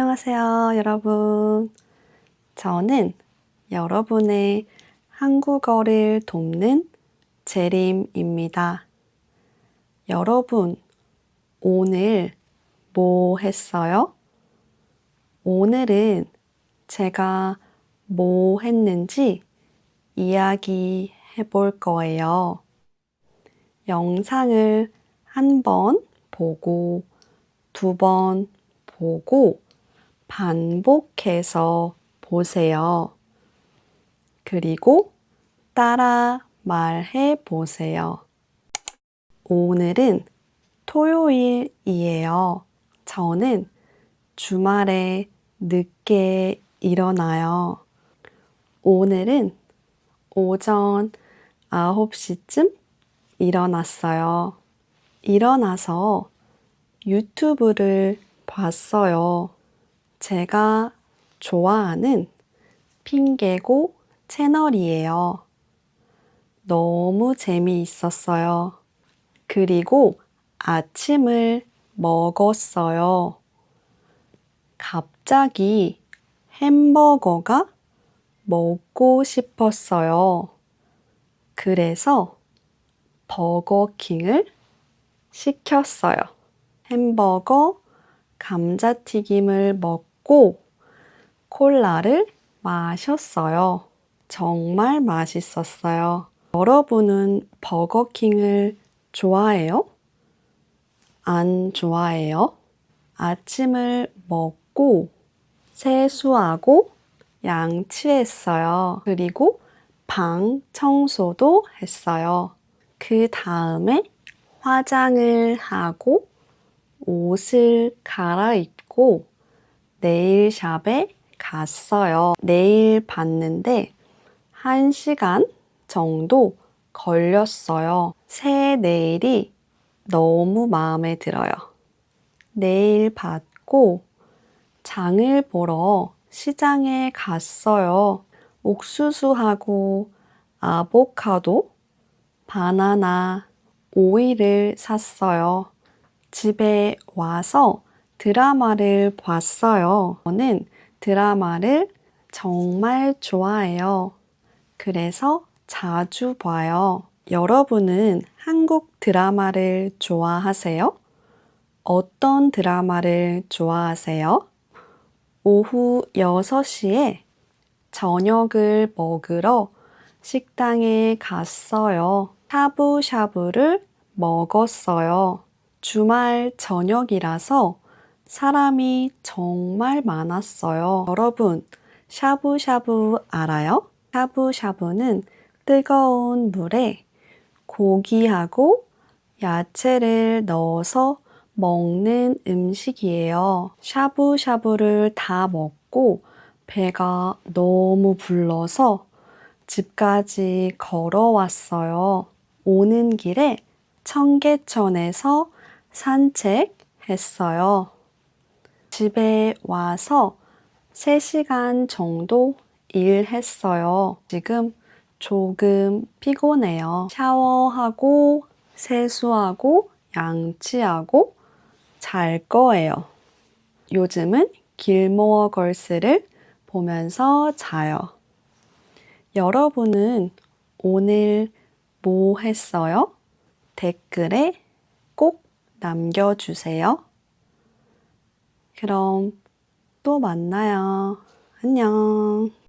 안녕하세요, 여러분. 저는 여러분의 한국어를 돕는 재림입니다. 여러분, 오늘 뭐 했어요? 오늘은 제가 뭐 했는지 이야기해 볼 거예요. 영상을 한 번 보고, 두 번 보고, 반복해서 보세요. 그리고 따라 말해 보세요. 오늘은 토요일이에요. 저는 주말에 늦게 일어나요. 오늘은 오전 9시쯤 일어났어요. 일어나서 유튜브를 봤어요. 제가 좋아하는 핑계고 채널이에요. 너무 재미있었어요. 그리고 아침을 먹었어요. 갑자기 햄버거가 먹고 싶었어요. 그래서 버거킹을 시켰어요. 햄버거, 감자튀김을 먹고 콜라를 마셨어요. 정말 맛있었어요. 여러분은 버거킹을 좋아해요? 안 좋아해요? 아침을 먹고 세수하고 양치했어요. 그리고 방 청소도 했어요. 그 다음에 화장을 하고 옷을 갈아입고 네일샵에 갔어요. 네일 봤는데 1시간 정도 걸렸어요. 새 네일이 너무 마음에 들어요. 네일 받고 장을 보러 시장에 갔어요. 옥수수하고 아보카도, 바나나, 오이를 샀어요. 집에 와서 드라마를 봤어요. 저는 드라마를 정말 좋아해요. 그래서 자주 봐요. 여러분은 한국 드라마를 좋아하세요? 어떤 드라마를 좋아하세요? 오후 6시에 저녁을 먹으러 식당에 갔어요. 샤브샤브를 먹었어요. 주말 저녁이라서 사람이 정말 많았어요. 여러분, 샤브샤브 알아요? 샤브샤브는 뜨거운 물에 고기하고 야채를 넣어서 먹는 음식이에요. 샤브샤브를 다 먹고 배가 너무 불러서 집까지 걸어왔어요. 오는 길에 청계천에서 산책했어요. 집에 와서 3시간 정도 일했어요. 지금 조금 피곤해요. 샤워하고 세수하고 양치하고 잘 거예요. 요즘은 길모어 걸스를 보면서 자요. 여러분은 오늘 뭐 했어요? 댓글에 꼭 남겨주세요. 그럼 또 만나요. 안녕.